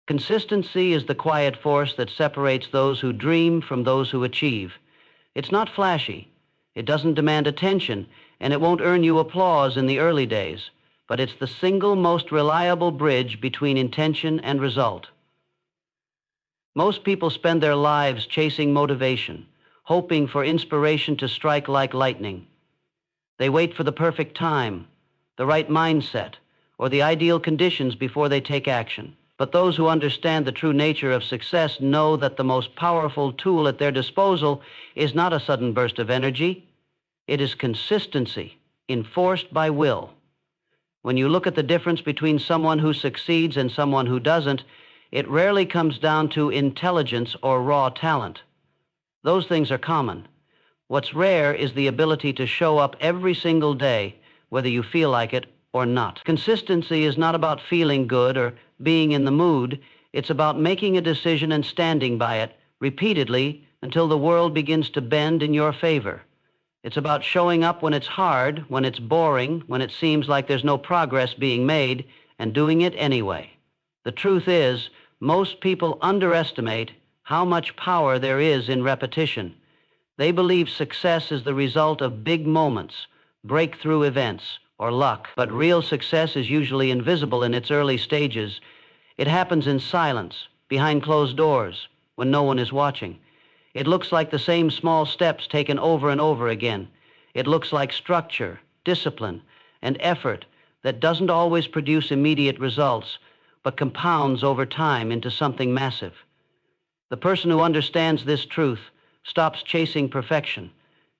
Consistency is the quiet force that separates those who dream from those who achieve. It's not flashy. It doesn't demand attention, and it won't earn you applause in the early days, but it's the single most reliable bridge between intention and result. Most people spend their lives chasing motivation, hoping for inspiration to strike like lightning. They wait for the perfect time, the right mindset, or the ideal conditions before they take action. But those who understand the true nature of success know that the most powerful tool at their disposal is not a sudden burst of energy. It is consistency, enforced by will. When you look at the difference between someone who succeeds and someone who doesn't, it rarely comes down to intelligence or raw talent. Those things are common. What's rare is the ability to show up every single day, whether you feel like it or not. Consistency is not about feeling good or being in the mood. It's about making a decision and standing by it repeatedly until the world begins to bend in your favor. It's about showing up when it's hard, when it's boring, when it seems like there's no progress being made, and doing it anyway. The truth is, most people underestimate how much power there is in repetition. They believe success is the result of big moments, breakthrough events, or luck. But real success is usually invisible in its early stages. It happens in silence, behind closed doors, when no one is watching. It looks like the same small steps taken over and over again. It looks like structure, discipline, and effort that doesn't always produce immediate results, but compounds over time into something massive. The person who understands this truth stops chasing perfection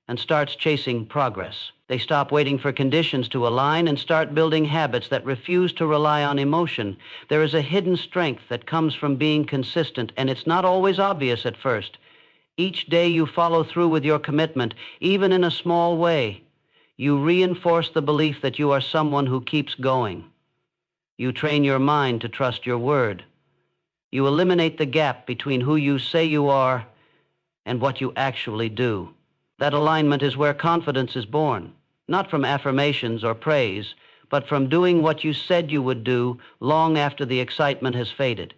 and starts chasing progress. They stop waiting for conditions to align and start building habits that refuse to rely on emotion. There is a hidden strength that comes from being consistent, and it's not always obvious at first. Each day you follow through with your commitment, even in a small way, you reinforce the belief that you are someone who keeps going. You train your mind to trust your word. You eliminate the gap between who you say you are and what you actually do. That alignment is where confidence is born, not from affirmations or praise, but from doing what you said you would do long after the excitement has faded.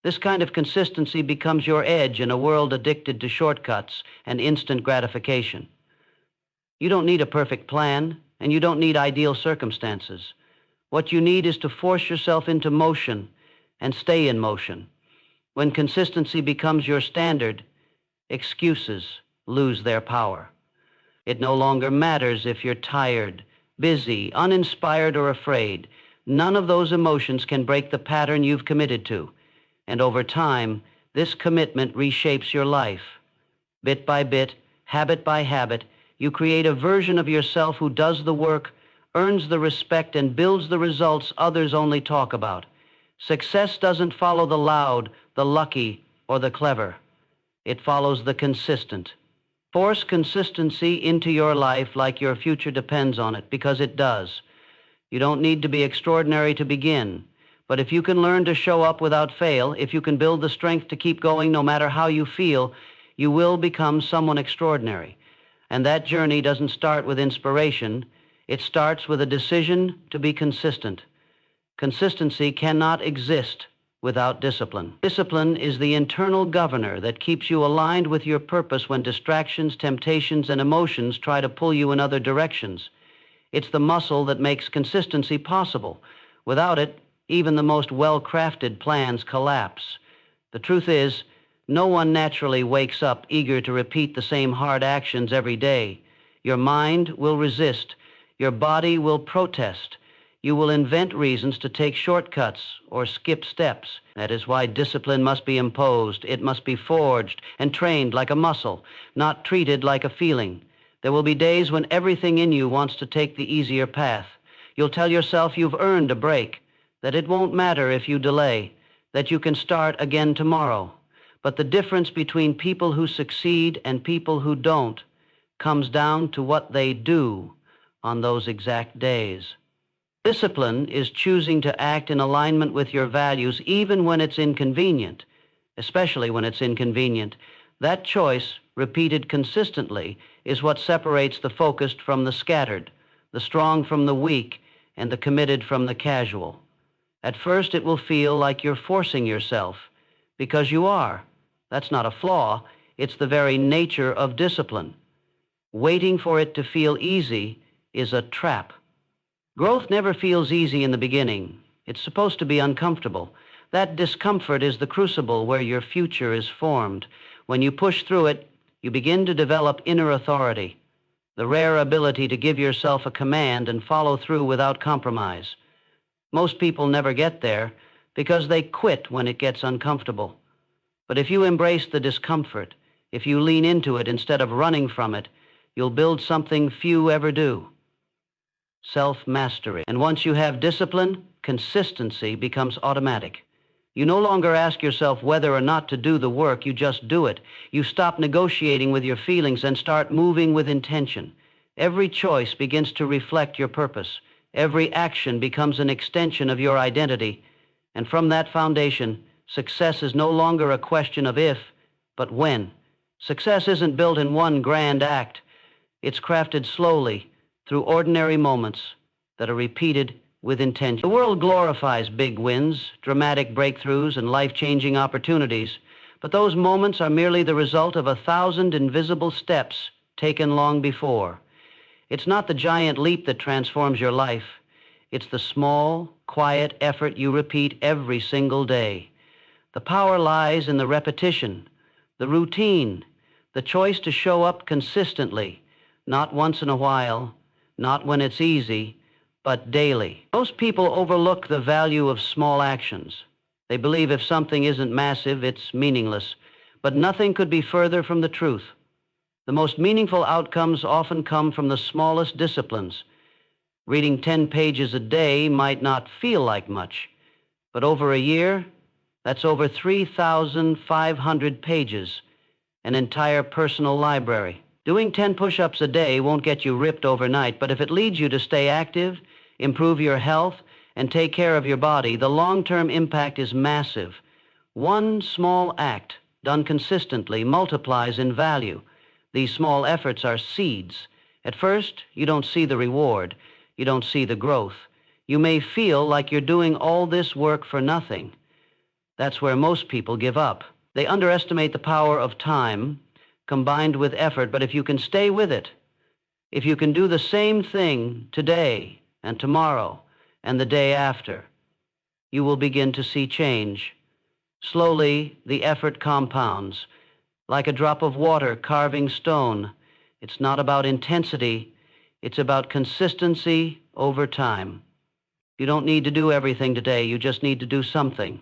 This kind of consistency becomes your edge in a world addicted to shortcuts and instant gratification. You don't need a perfect plan, and you don't need ideal circumstances. What you need is to force yourself into motion and stay in motion. When consistency becomes your standard, excuses lose their power. It no longer matters if you're tired, busy, uninspired, or afraid. None of those emotions can break the pattern you've committed to. And over time, this commitment reshapes your life. Bit by bit, habit by habit, you create a version of yourself who does the work, earns the respect, and builds the results others only talk about. Success doesn't follow the loud, the lucky, or the clever. It follows the consistent. Force consistency into your life like your future depends on it, because it does. You don't need to be extraordinary to begin, but if you can learn to show up without fail, if you can build the strength to keep going no matter how you feel, you will become someone extraordinary. And that journey doesn't start with inspiration. It starts with a decision to be consistent. Consistency cannot exist without discipline. Discipline is the internal governor that keeps you aligned with your purpose when distractions, temptations, and emotions try to pull you in other directions. It's the muscle that makes consistency possible. Without it, even the most well-crafted plans collapse. The truth is, no one naturally wakes up eager to repeat the same hard actions every day. Your mind will resist. Your body will protest. You will invent reasons to take shortcuts or skip steps. That is why discipline must be imposed. It must be forged and trained like a muscle, not treated like a feeling. There will be days when everything in you wants to take the easier path. You'll tell yourself you've earned a break, that it won't matter if you delay, that you can start again tomorrow. But the difference between people who succeed and people who don't comes down to what they do on those exact days. Discipline is choosing to act in alignment with your values even when it's inconvenient, especially when it's inconvenient. That choice, repeated consistently, is what separates the focused from the scattered, the strong from the weak, and the committed from the casual. At first, it will feel like you're forcing yourself, because you are. That's not a flaw, it's the very nature of discipline. Waiting for it to feel easy is a trap. Growth never feels easy in the beginning. It's supposed to be uncomfortable. That discomfort is the crucible where your future is formed. When you push through it, you begin to develop inner authority, the rare ability to give yourself a command and follow through without compromise. Most people never get there because they quit when it gets uncomfortable. But if you embrace the discomfort, if you lean into it instead of running from it, you'll build something few ever do: self-mastery. And once you have discipline, consistency becomes automatic. You no longer ask yourself whether or not to do the work, you just do it. You stop negotiating with your feelings and start moving with intention. Every choice begins to reflect your purpose. Every action becomes an extension of your identity. And from that foundation, success is no longer a question of if, but when. Success isn't built in one grand act. It's crafted slowly through ordinary moments that are repeated with intention. The world glorifies big wins, dramatic breakthroughs, and life-changing opportunities, but those moments are merely the result of 1,000 invisible steps taken long before. It's not the giant leap that transforms your life. It's the small, quiet effort you repeat every single day. The power lies in the repetition, the routine, the choice to show up consistently, not once in a while, not when it's easy, but daily. Most people overlook the value of small actions. They believe if something isn't massive, it's meaningless. But nothing could be further from the truth. The most meaningful outcomes often come from the smallest disciplines. Reading 10 pages a day might not feel like much, but over a year, that's over 3,500 pages, an entire personal library. Doing 10 push-ups a day won't get you ripped overnight, but if it leads you to stay active, improve your health, and take care of your body, the long-term impact is massive. One small act, done consistently, multiplies in value. These small efforts are seeds. At first, you don't see the reward. You don't see the growth. You may feel like you're doing all this work for nothing. That's where most people give up. They underestimate the power of time combined with effort, but if you can stay with it, if you can do the same thing today and tomorrow and the day after, you will begin to see change. Slowly, the effort compounds. Like a drop of water carving stone, it's not about intensity, it's about consistency over time. You don't need to do everything today, you just need to do something,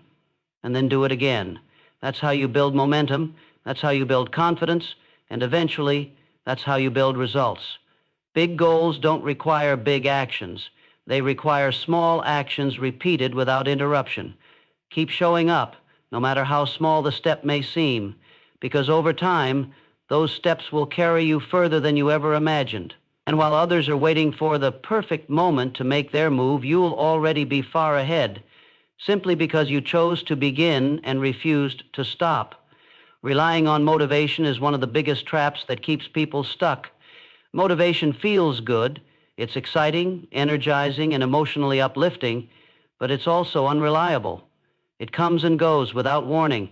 and then do it again. That's how you build momentum, that's how you build confidence, and eventually, that's how you build results. Big goals don't require big actions. They require small actions repeated without interruption. Keep showing up, no matter how small the step may seem, because over time, those steps will carry you further than you ever imagined. And while others are waiting for the perfect moment to make their move, you'll already be far ahead, simply because you chose to begin and refused to stop. Relying on motivation is one of the biggest traps that keeps people stuck. Motivation feels good. It's exciting, energizing, and emotionally uplifting, but it's also unreliable. It comes and goes without warning.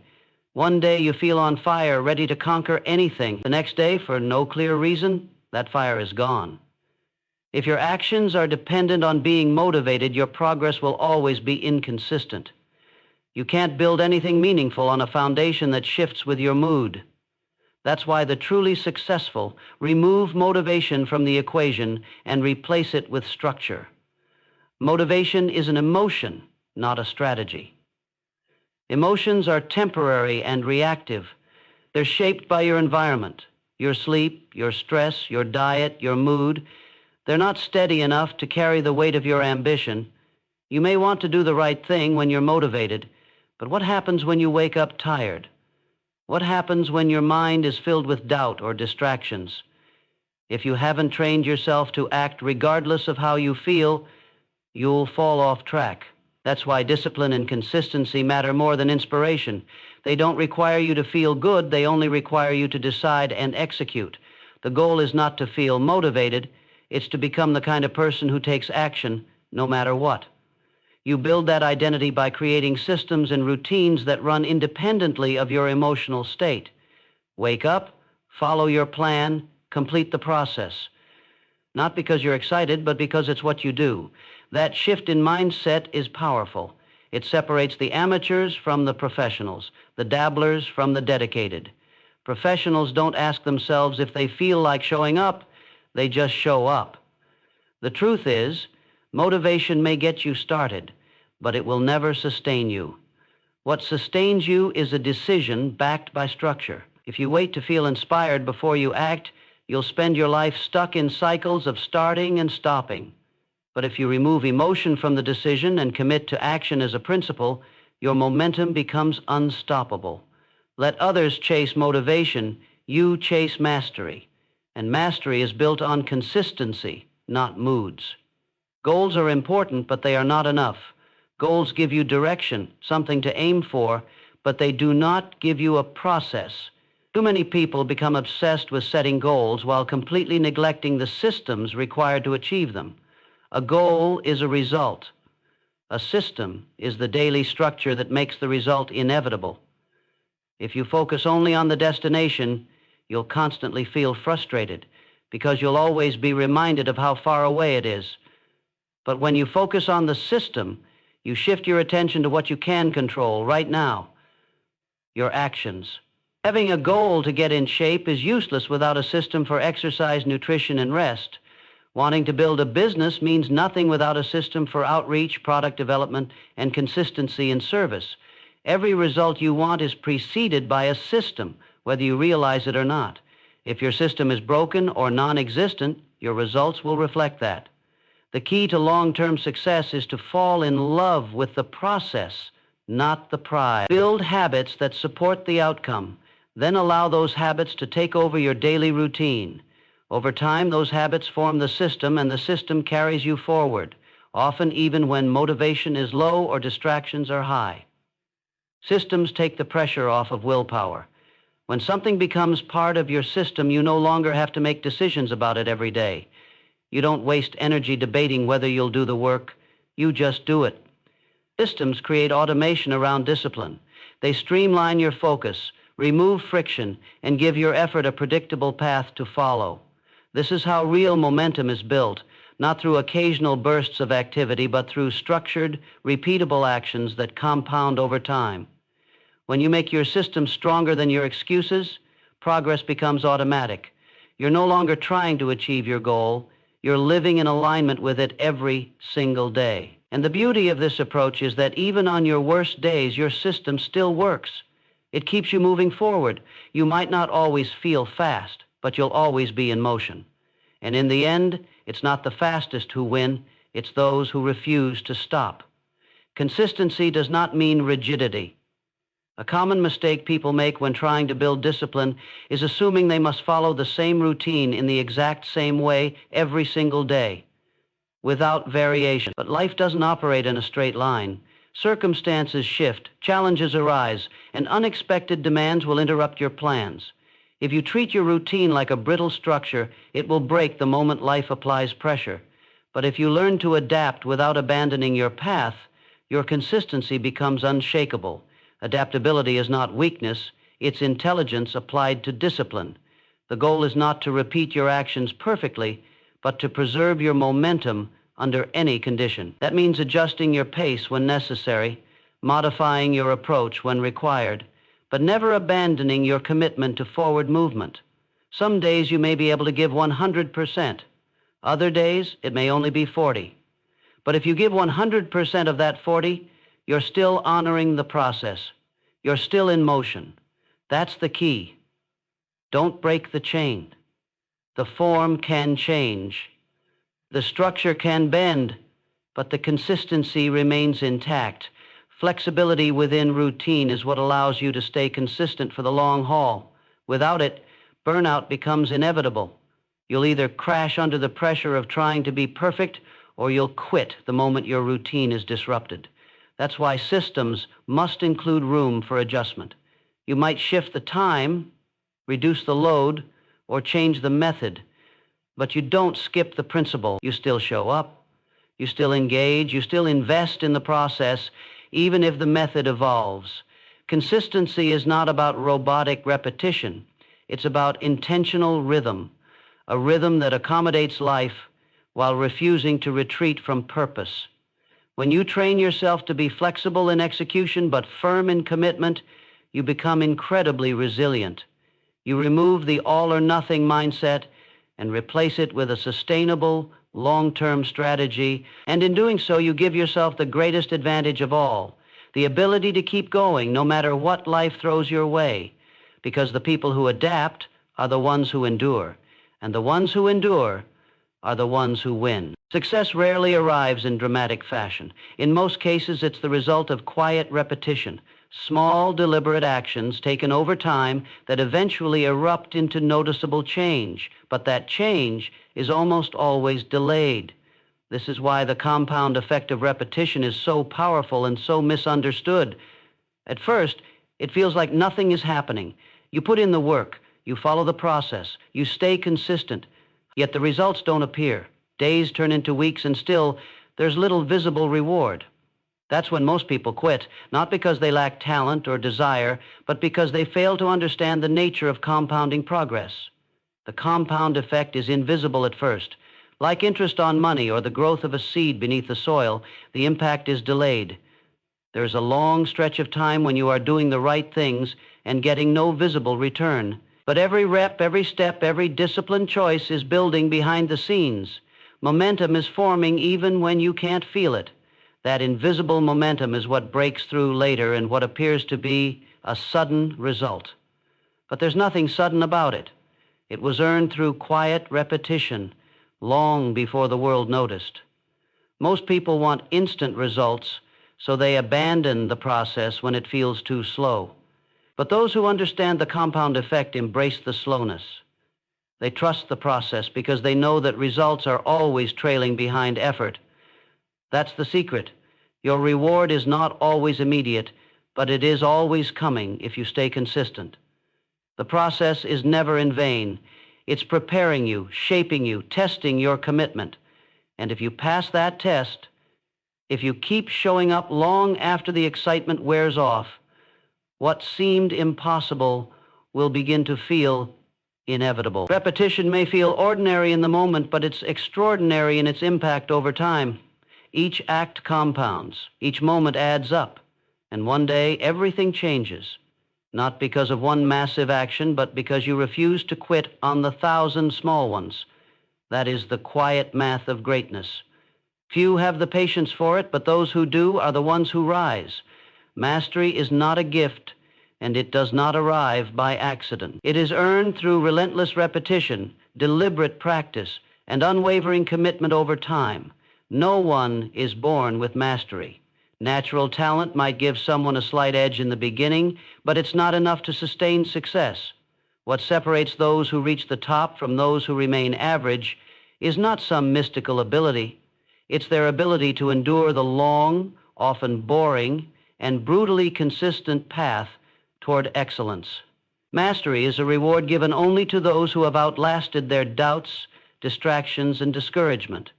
One day you feel on fire, ready to conquer anything. The next day, for no clear reason, that fire is gone. If your actions are dependent on being motivated, your progress will always be inconsistent. You can't build anything meaningful on a foundation that shifts with your mood. That's why the truly successful remove motivation from the equation and replace it with structure. Motivation is an emotion, not a strategy. Emotions are temporary and reactive. They're shaped by your environment, your sleep, your stress, your diet, your mood. They're not steady enough to carry the weight of your ambition. You may want to do the right thing when you're motivated, but what happens when you wake up tired? What happens when your mind is filled with doubt or distractions? If you haven't trained yourself to act regardless of how you feel, you'll fall off track. That's why discipline and consistency matter more than inspiration. They don't require you to feel good, they only require you to decide and execute. The goal is not to feel motivated, it's to become the kind of person who takes action no matter what. You build that identity by creating systems and routines that run independently of your emotional state. Wake up, follow your plan, complete the process. Not because you're excited, but because it's what you do. That shift in mindset is powerful. It separates the amateurs from the professionals, the dabblers from the dedicated. Professionals don't ask themselves if they feel like showing up, they just show up. The truth is, motivation may get you started, but it will never sustain you. What sustains you is a decision backed by structure. If you wait to feel inspired before you act, you'll spend your life stuck in cycles of starting and stopping. But if you remove emotion from the decision and commit to action as a principle, your momentum becomes unstoppable. Let others chase motivation, you chase mastery. And mastery is built on consistency, not moods. Goals are important, but they are not enough. Goals give you direction, something to aim for, but they do not give you a process. Too many people become obsessed with setting goals while completely neglecting the systems required to achieve them. A goal is a result. A system is the daily structure that makes the result inevitable. If you focus only on the destination, you'll constantly feel frustrated because you'll always be reminded of how far away it is. But when you focus on the system, you shift your attention to what you can control right now, your actions. Having a goal to get in shape is useless without a system for exercise, nutrition, and rest. Wanting to build a business means nothing without a system for outreach, product development, and consistency in service. Every result you want is preceded by a system, whether you realize it or not. If your system is broken or non-existent, your results will reflect that. The key to long-term success is to fall in love with the process, not the prize. Build habits that support the outcome, then allow those habits to take over your daily routine. Over time, those habits form the system, and the system carries you forward, often even when motivation is low or distractions are high. Systems take the pressure off of willpower. When something becomes part of your system, you no longer have to make decisions about it every day. You don't waste energy debating whether you'll do the work. You just do it. Systems create automation around discipline. They streamline your focus, remove friction, and give your effort a predictable path to follow. This is how real momentum is built, not through occasional bursts of activity, but through structured, repeatable actions that compound over time. When you make your system stronger than your excuses, progress becomes automatic. You're no longer trying to achieve your goal. You're living in alignment with it every single day. And the beauty of this approach is that even on your worst days, your system still works. It keeps you moving forward. You might not always feel fast, but you'll always be in motion. And in the end, it's not the fastest who win, it's those who refuse to stop. Consistency does not mean rigidity. A common mistake people make when trying to build discipline is assuming they must follow the same routine in the exact same way every single day, without variation. But life doesn't operate in a straight line. Circumstances shift, challenges arise, and unexpected demands will interrupt your plans. If you treat your routine like a brittle structure, it will break the moment life applies pressure. But if you learn to adapt without abandoning your path, your consistency becomes unshakable. Adaptability is not weakness, it's intelligence applied to discipline. The goal is not to repeat your actions perfectly, but to preserve your momentum under any condition. That means adjusting your pace when necessary, modifying your approach when required, but never abandoning your commitment to forward movement. Some days you may be able to give 100%. Other days, it may only be 40. But if you give 100% of that 40, you're still honoring the process. You're still in motion. That's the key. Don't break the chain. The form can change. The structure can bend, but the consistency remains intact. Flexibility within routine is what allows you to stay consistent for the long haul. Without it, burnout becomes inevitable. You'll either crash under the pressure of trying to be perfect, or you'll quit the moment your routine is disrupted. That's why systems must include room for adjustment. You might shift the time, reduce the load, or change the method, but you don't skip the principle. You still show up. You still engage, you still invest in the process, even if the method evolves. Consistency is not about robotic repetition. It's about intentional rhythm, a rhythm that accommodates life while refusing to retreat from purpose. When you train yourself to be flexible in execution but firm in commitment, you become incredibly resilient. You remove the all-or-nothing mindset and replace it with a sustainable, long-term strategy, and in doing so, you give yourself the greatest advantage of all, the ability to keep going no matter what life throws your way, because the people who adapt are the ones who endure, and the ones who endure are the ones who win. Success rarely arrives in dramatic fashion. In most cases, it's the result of quiet repetition, small, deliberate actions taken over time that eventually erupt into noticeable change. But that change is almost always delayed. This is why the compound effect of repetition is so powerful and so misunderstood. At first, it feels like nothing is happening. You put in the work, you follow the process, you stay consistent, yet the results don't appear. Days turn into weeks, and still, there's little visible reward. That's when most people quit, not because they lack talent or desire, but because they fail to understand the nature of compounding progress. The compound effect is invisible at first. Like interest on money or the growth of a seed beneath the soil, the impact is delayed. There's a long stretch of time when you are doing the right things and getting no visible return. But every rep, every step, every disciplined choice is building behind the scenes. Momentum is forming even when you can't feel it. That invisible momentum is what breaks through later in what appears to be a sudden result. But there's nothing sudden about it. It was earned through quiet repetition, long before the world noticed. Most people want instant results, so they abandon the process when it feels too slow. But those who understand the compound effect embrace the slowness. They trust the process because they know that results are always trailing behind effort. That's the secret. Your reward is not always immediate, but it is always coming if you stay consistent. The process is never in vain. It's preparing you, shaping you, testing your commitment. And if you pass that test, if you keep showing up long after the excitement wears off, what seemed impossible will begin to feel inevitable. Repetition may feel ordinary in the moment, but it's extraordinary in its impact over time. Each act compounds, each moment adds up, and one day everything changes, not because of one massive action, but because you refuse to quit on the 1,000 small ones. That is the quiet math of greatness. Few have the patience for it, but those who do are the ones who rise. Mastery is not a gift, and it does not arrive by accident. It is earned through relentless repetition, deliberate practice, and unwavering commitment over time. No one is born with mastery. Natural talent might give someone a slight edge in the beginning, but it's not enough to sustain success. What separates those who reach the top from those who remain average is not some mystical ability. It's their ability to endure the long, often boring, and brutally consistent path toward excellence. Mastery is a reward given only to those who have outlasted their doubts, distractions, and discouragement.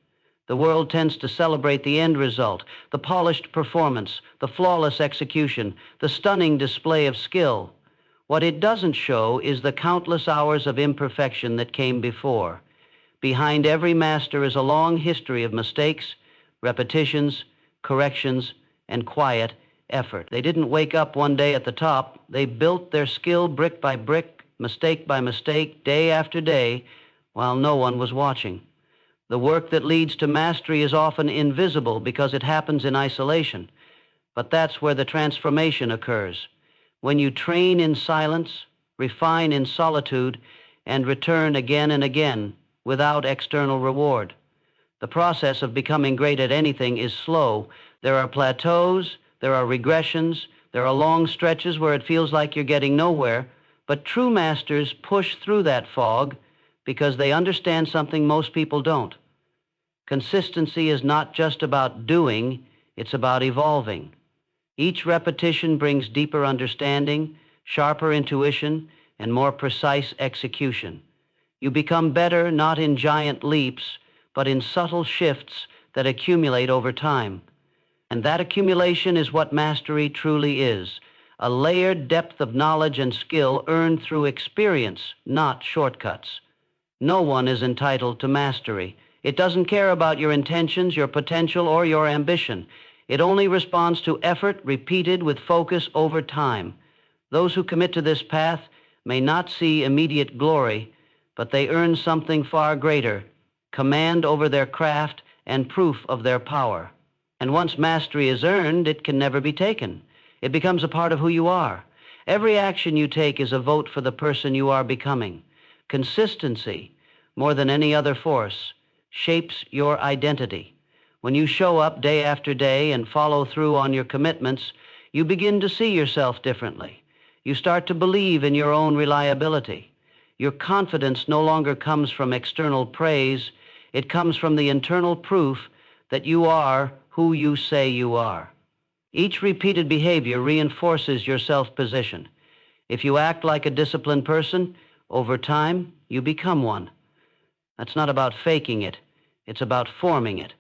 The world tends to celebrate the end result, the polished performance, the flawless execution, the stunning display of skill. What it doesn't show is the countless hours of imperfection that came before. Behind every master is a long history of mistakes, repetitions, corrections, and quiet effort. They didn't wake up one day at the top. They built their skill brick by brick, mistake by mistake, day after day, while no one was watching. The work that leads to mastery is often invisible because it happens in isolation. But that's where the transformation occurs. When you train in silence, refine in solitude, and return again and again without external reward. The process of becoming great at anything is slow. There are plateaus, there are regressions, there are long stretches where it feels like you're getting nowhere, but true masters push through that fog because they understand something most people don't. Consistency is not just about doing, it's about evolving. Each repetition brings deeper understanding, sharper intuition, and more precise execution. You become better not in giant leaps, but in subtle shifts that accumulate over time. And that accumulation is what mastery truly is, a layered depth of knowledge and skill earned through experience, not shortcuts. No one is entitled to mastery. It doesn't care about your intentions, your potential, or your ambition. It only responds to effort repeated with focus over time. Those who commit to this path may not see immediate glory, but they earn something far greater, command over their craft and proof of their power. And once mastery is earned, it can never be taken. It becomes a part of who you are. Every action you take is a vote for the person you are becoming. Consistency, more than any other force, shapes your identity. When you show up day after day and follow through on your commitments, you begin to see yourself differently. You start to believe in your own reliability. Your confidence no longer comes from external praise. It comes from the internal proof that you are who you say you are. Each repeated behavior reinforces your self-position. If you act like a disciplined person, over time, you become one. That's not about faking it. It's about forming it,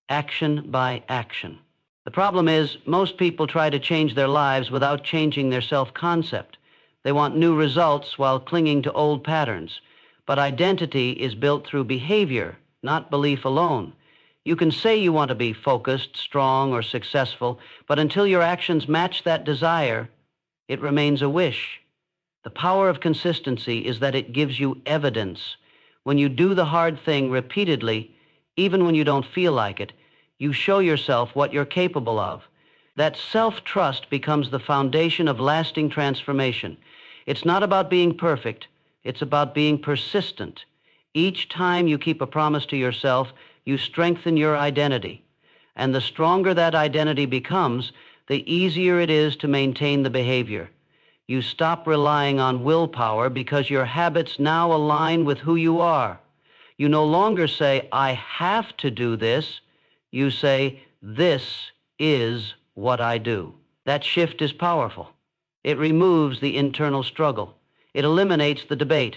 action by action. The problem is, most people try to change their lives without changing their self-concept. They want new results while clinging to old patterns. But identity is built through behavior, not belief alone. You can say you want to be focused, strong, or successful, but until your actions match that desire, it remains a wish. The power of consistency is that it gives you evidence. When you do the hard thing repeatedly, even when you don't feel like it, you show yourself what you're capable of. That self-trust becomes the foundation of lasting transformation. It's not about being perfect. It's about being persistent. Each time you keep a promise to yourself, you strengthen your identity. And the stronger that identity becomes, the easier it is to maintain the behavior. You stop relying on willpower because your habits now align with who you are. You no longer say, I have to do this. You say, this is what I do. That shift is powerful. It removes the internal struggle. It eliminates the debate.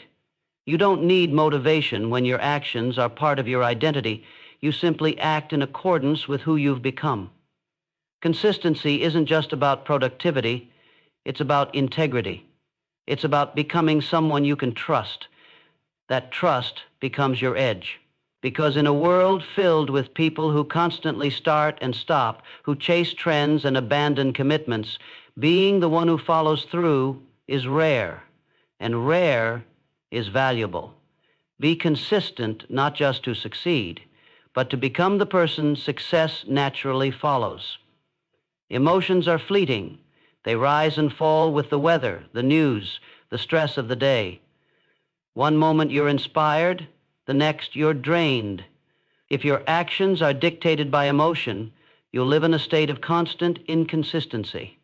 You don't need motivation when your actions are part of your identity. You simply act in accordance with who you've become. Consistency isn't just about productivity. It's about integrity. It's about becoming someone you can trust. That trust becomes your edge. Because in a world filled with people who constantly start and stop, who chase trends and abandon commitments, being the one who follows through is rare, and rare is valuable. Be consistent not just to succeed, but to become the person success naturally follows. Emotions are fleeting. They rise and fall with the weather, the news, the stress of the day. One moment you're inspired, the next you're drained. If your actions are dictated by emotion, you'll live in a state of constant inconsistency.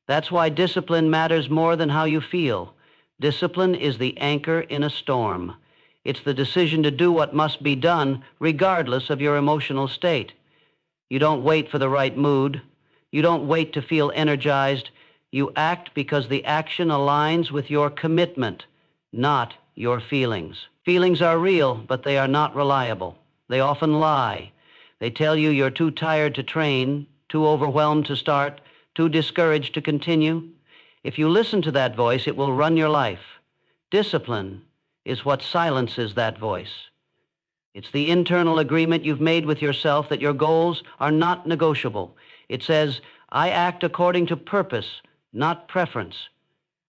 That's why discipline matters more than how you feel. Discipline is the anchor in a storm. It's the decision to do what must be done regardless of your emotional state. You don't wait for the right mood. You don't wait to feel energized. You act because the action aligns with your commitment, not your feelings. Feelings are real, but they are not reliable. They often lie. They tell you you're too tired to train, too overwhelmed to start, too discouraged to continue. If you listen to that voice, it will run your life. Discipline is what silences that voice. It's the internal agreement you've made with yourself that your goals are not negotiable. It says, I act according to purpose, not preference.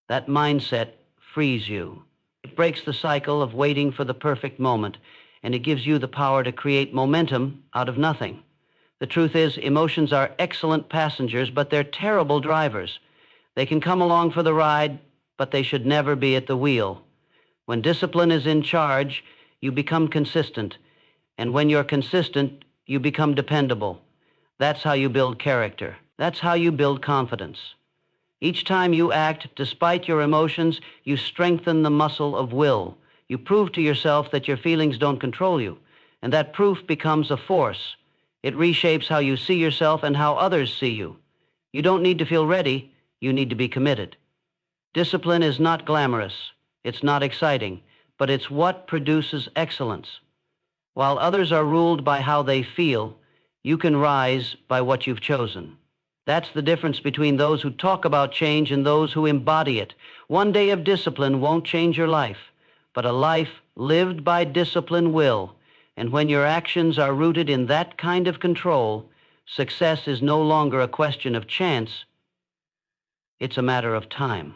That mindset frees you. It breaks the cycle of waiting for the perfect moment, and it gives you the power to create momentum out of nothing. The truth is, emotions are excellent passengers, but they're terrible drivers. They can come along for the ride, but they should never be at the wheel. When discipline is in charge, you become consistent. And when you're consistent, you become dependable. That's how you build character. That's how you build confidence. Each time you act despite your emotions, you strengthen the muscle of will. You prove to yourself that your feelings don't control you, and that proof becomes a force. It reshapes how you see yourself and how others see you. You don't need to feel ready, you need to be committed. Discipline is not glamorous, it's not exciting, but it's what produces excellence. While others are ruled by how they feel, you can rise by what you've chosen. That's the difference between those who talk about change and those who embody it. One day of discipline won't change your life, but a life lived by discipline will. And when your actions are rooted in that kind of control, success is no longer a question of chance, it's a matter of time.